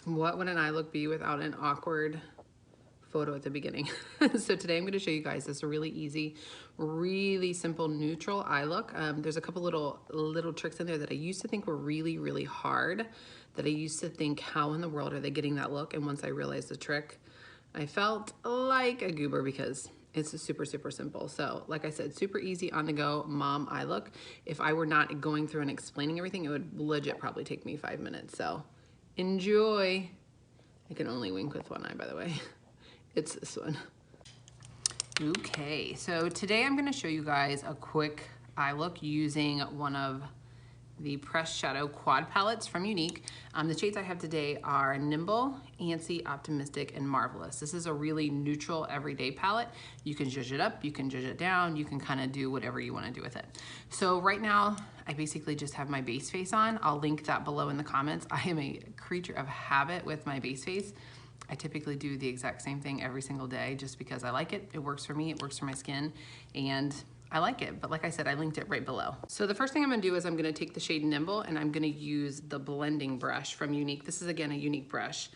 What would an eye look be without an awkward photo at the beginning? So today I'm going to show you guys this really easy, really simple neutral eye look. There's a couple little tricks in there that I used to think were really hard, that I used to think, how in the world are they getting that look? And once I realized the trick, I felt like a goober because it's super simple. So like I said, super easy on the go mom eye look. If I were not going through and explaining everything, it would legit probably take me 5 minutes. So enjoy. I can only wink with one eye, by the way. It's this one. Okay, so today I'm gonna show you guys a quick eye look using one of the Pressed Shadow Quad Palettes from Younique. The shades I have today are Nimble, Antsy, Optimistic, and Marvelous. This is a really neutral everyday palette. You can zhuzh it up, you can zhuzh it down, you can kind of do whatever you want to do with it. So right now, I basically just have my base face on. I'll link that below in the comments. I am a creature of habit with my base face. I typically do the exact same thing every single day just because I like it. It works for me, it works for my skin, and I like it, but like I said, I linked it right below. So the first thing I'm gonna do is I'm gonna take the shade Nimble and I'm gonna use the blending brush from Younique. This is again a Younique brush.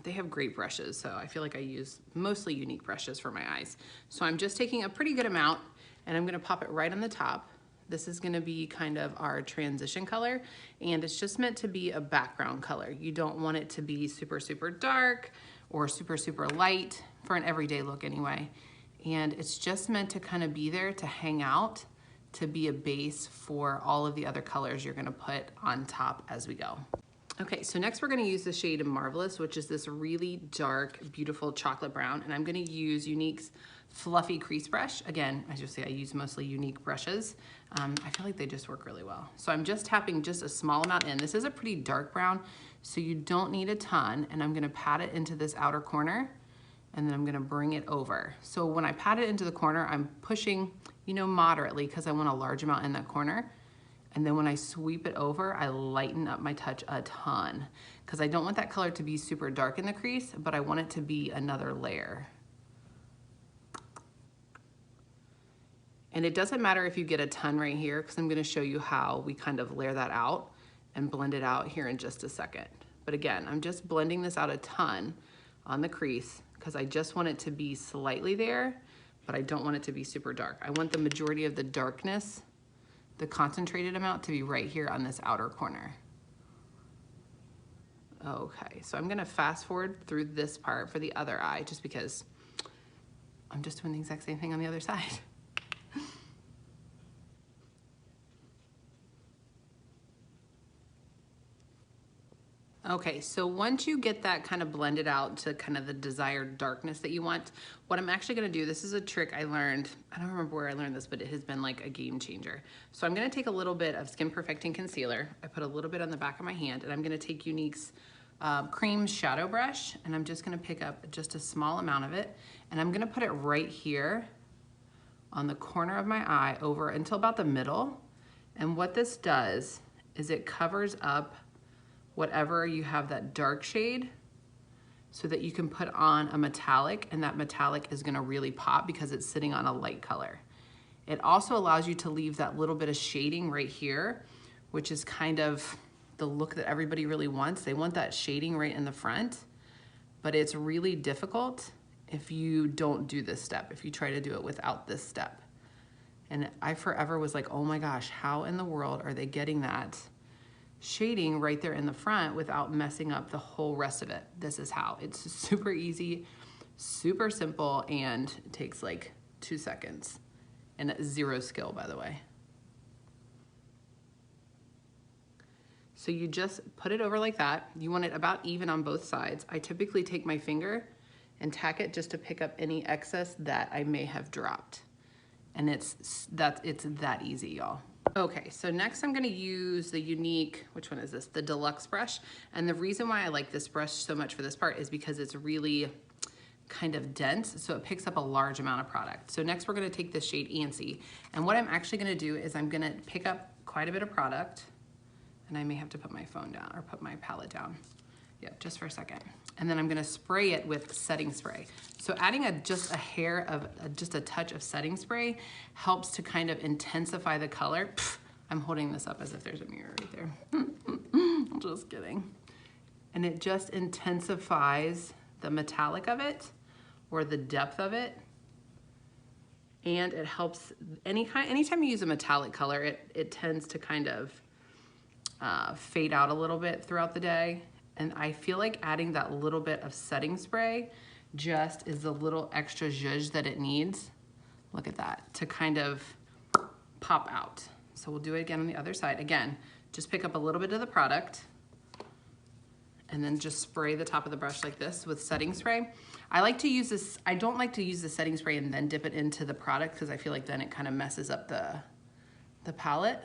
They have great brushes, so I feel like I use mostly Younique brushes for my eyes. So I'm just taking a pretty good amount and I'm gonna pop it right on the top. This is gonna be kind of our transition color, and it's just meant to be a background color. You don't want it to be super dark or super light for an everyday look anyway. And it's just meant to kind of be there to hang out, to be a base for all of the other colors you're gonna put on top as we go. Okay, so next we're gonna use the shade Marvelous, which is this really dark, beautiful chocolate brown, and I'm gonna use Younique's fluffy crease brush. Again, as you'll see, I use mostly Younique brushes. I feel like they just work really well. So I'm just tapping just a small amount in. This is a pretty dark brown, so you don't need a ton, and I'm gonna pat it into this outer corner, and then I'm gonna bring it over. So when I pat it into the corner, I'm pushing, moderately because I want a large amount in that corner. And then when I sweep it over, I lighten up my touch a ton because I don't want that color to be super dark in the crease, but I want it to be another layer. And it doesn't matter if you get a ton right here because I'm gonna show you how we kind of layer that out and blend it out here in just a second. But again, I'm just blending this out a ton on the crease because I just want it to be slightly there, but I don't want it to be super dark. I want the majority of the darkness, the concentrated amount, to be right here on this outer corner. Okay, so I'm gonna fast forward through this part for the other eye just because I'm just doing the exact same thing on the other side. Okay, so once you get that kind of blended out to kind of the desired darkness that you want, what I'm actually gonna do, this is a trick I learned, I don't remember where I learned this, but it has been like a game changer. So I'm gonna take a little bit of Skin Perfecting Concealer. I put a little bit on the back of my hand, and I'm gonna take Younique's Cream Shadow Brush, and I'm just gonna pick up just a small amount of it, and I'm gonna put it right here on the corner of my eye over until about the middle. And what this does is it covers up whatever you have that dark shade so that you can put on a metallic, and that metallic is gonna really pop because it's sitting on a light color. It also allows you to leave that little bit of shading right here, which is kind of the look that everybody really wants. They want that shading right in the front, but it's really difficult if you don't do this step, if you try to do it without this step. And I forever was like, oh my gosh, how in the world are they getting that shading right there in the front without messing up the whole rest of it? This is how. It's super easy, super simple, and it takes like 2 seconds, and zero skill, by the way. So you just put it over like that. You want it about even on both sides. I typically take my finger and tack it just to pick up any excess that I may have dropped. And it's that easy, y'all. Okay, so next I'm gonna use the Younique, which one is this? The Deluxe brush. And the reason why I like this brush so much for this part is because it's really kind of dense, so it picks up a large amount of product. So next we're gonna take this shade Antsy. And what I'm actually gonna do is I'm gonna pick up quite a bit of product, and I may have to put my phone down or put my palette down. Yep, just for a second. And then I'm gonna spray it with setting spray. So adding just a hair of, just a touch of setting spray helps to kind of intensify the color. I'm holding this up as if there's a mirror right there. I'm just kidding. and it just intensifies the metallic of it or the depth of it. And it helps anytime you use a metallic color, it tends to kind of fade out a little bit throughout the day. And I feel like adding that little bit of setting spray just is the little extra zhuzh that it needs. Look at that, to kind of pop out. So we'll do it again on the other side. Again, just pick up a little bit of the product and then just spray the top of the brush like this with setting spray. I like to use this, I don't like to use the setting spray and then dip it into the product because I feel like then it kind of messes up the palette.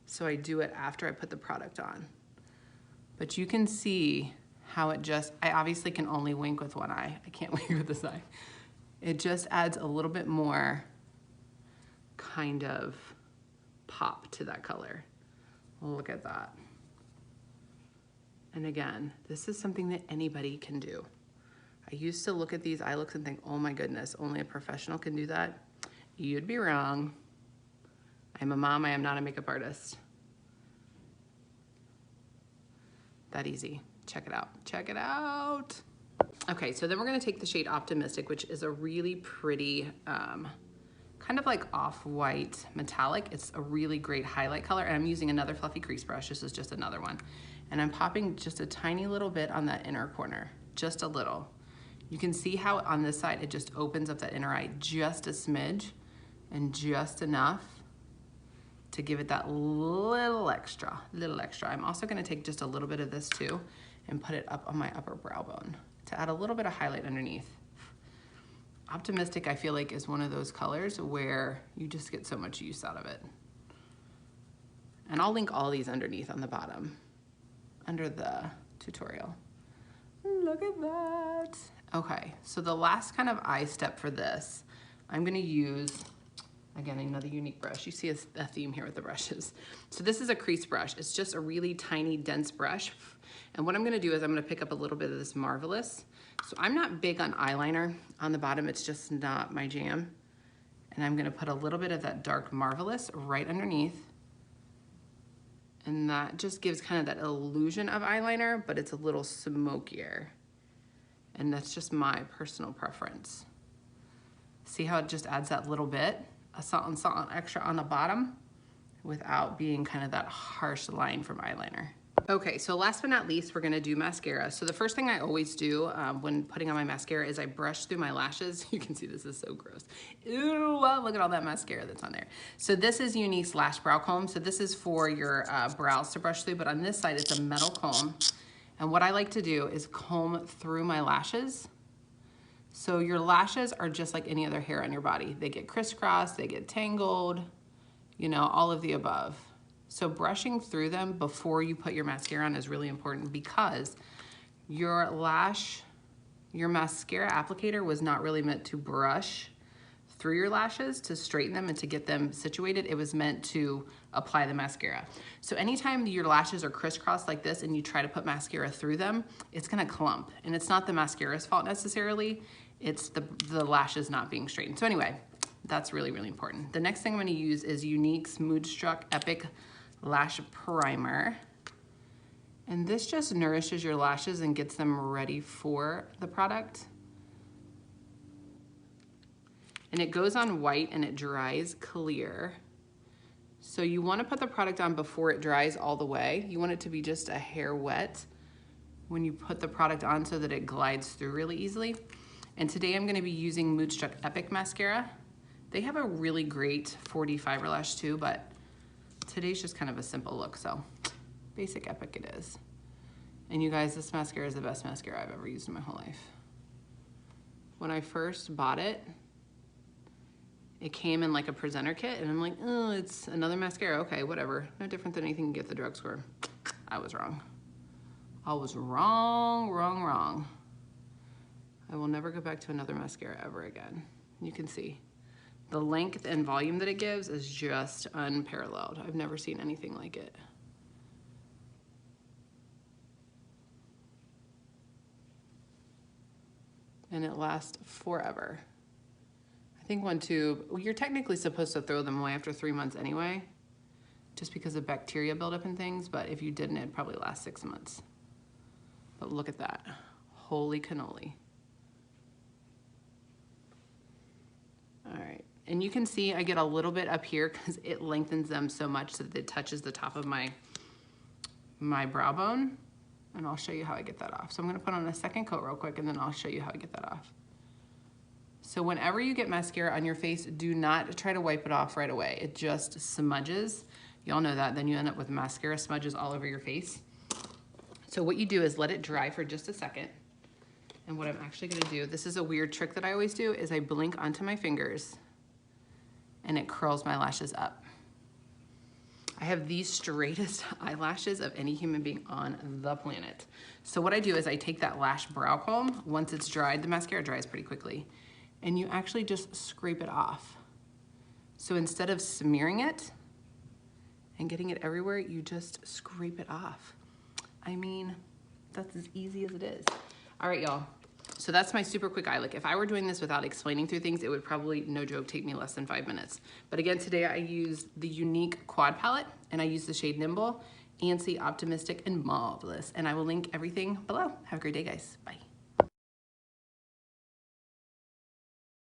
So I do it after I put the product on. But you can see how it just, I obviously can only wink with one eye. I can't wink with this eye. It just adds a little bit more kind of pop to that color. Look at that. And again, this is something that anybody can do. I used to look at these eye looks and think, oh my goodness, only a professional can do that. You'd be wrong. I'm a mom, I am not a makeup artist. That easy. Check it out. Check it out. Okay, so then we're gonna take the shade Optimistic, which is a really pretty, kind of like off-white metallic. It's a really great highlight color, and I'm using another fluffy crease brush. This is just another one. And I'm popping just a tiny little bit on that inner corner, just a little. You can see how on this side, it just opens up that inner eye just a smidge and just enough to give it that little extra. I'm also gonna take just a little bit of this too and put it up on my upper brow bone to add a little bit of highlight underneath. Optimistic, I feel like, is one of those colors where you just get so much use out of it. And I'll link all these underneath on the bottom, under the tutorial. Look at that. Okay, so the last kind of eye step for this, I'm gonna use, again, another Younique brush. You see a theme here with the brushes. So this is a crease brush. It's just a really tiny, dense brush. And what I'm gonna do is I'm gonna pick up a little bit of this Marvelous. So I'm not big on eyeliner on the bottom. It's just not my jam. And I'm gonna put a little bit of that dark Marvelous right underneath. And that just gives kind of that illusion of eyeliner, but it's a little smokier. And that's just my personal preference. See how it just adds that little bit, a salt and extra on the bottom without being kind of that harsh line from eyeliner. Okay, so last but not least, we're gonna do mascara. So the first thing I always do when putting on my mascara is I brush through my lashes. You can see this is so gross. Ew, well, look at all that mascara that's on there. So this is Younique's Lash Brow Comb. So this is for your brows to brush through, but on this side, it's a metal comb. And what I like to do is comb through my lashes. So your lashes are just like any other hair on your body. They get crisscrossed, they get tangled, you know, all of the above. So brushing through them before you put your mascara on is really important because your mascara applicator was not really meant to brush through your lashes to straighten them and to get them situated. It was meant to apply the mascara. So anytime your lashes are crisscrossed like this and you try to put mascara through them, it's gonna clump. And it's not the mascara's fault necessarily, it's the lashes not being straightened. So anyway, that's really, really important. The next thing I'm gonna use is Younique's Moodstruck Epic Lash Primer. And this just nourishes your lashes and gets them ready for the product. And it goes on white and it dries clear. So you wanna put the product on before it dries all the way. You want it to be just a hair wet when you put the product on so that it glides through really easily. And today I'm gonna be using Moodstruck Epic Mascara. They have a really great 4D fiber lash too, but today's just kind of a simple look, so basic Epic it is. And you guys, this mascara is the best mascara I've ever used in my whole life. When I first bought it, it came in like a presenter kit, and I'm like, oh, it's another mascara. Okay, whatever. No different than anything you get at the drugstore. I was wrong. I was wrong, wrong, wrong. I will never go back to another mascara ever again. You can see the length and volume that it gives is just unparalleled. I've never seen anything like it. And it lasts forever. I think one tube, well, you're technically supposed to throw them away after 3 months anyway, just because of bacteria buildup and things, but if you didn't, it'd probably last 6 months. But look at that. Holy cannoli. All right, and you can see I get a little bit up here because it lengthens them so much that it touches the top of my brow bone. And I'll show you how I get that off. So I'm gonna put on a second coat real quick and then I'll show you how I get that off. So whenever you get mascara on your face, do not try to wipe it off right away. It just smudges. Y'all know that. Then you end up with mascara smudges all over your face. So what you do is let it dry for just a second. And what I'm actually gonna do, this is a weird trick that I always do, is I blink onto my fingers and it curls my lashes up. I have the straightest eyelashes of any human being on the planet. So what I do is I take that Lash brow comb. Once it's dried, the mascara dries pretty quickly, and you actually just scrape it off. So instead of smearing it and getting it everywhere, you just scrape it off. I mean, that's as easy as it is. All right, y'all. So that's my super quick eye look. If I were doing this without explaining through things, it would probably, no joke, take me less than 5 minutes. But again, today I used the Younique Quad Palette, and I used the shade Nimble, Antsy, Optimistic, and Marvelous. And I will link everything below. Have a great day, guys. Bye.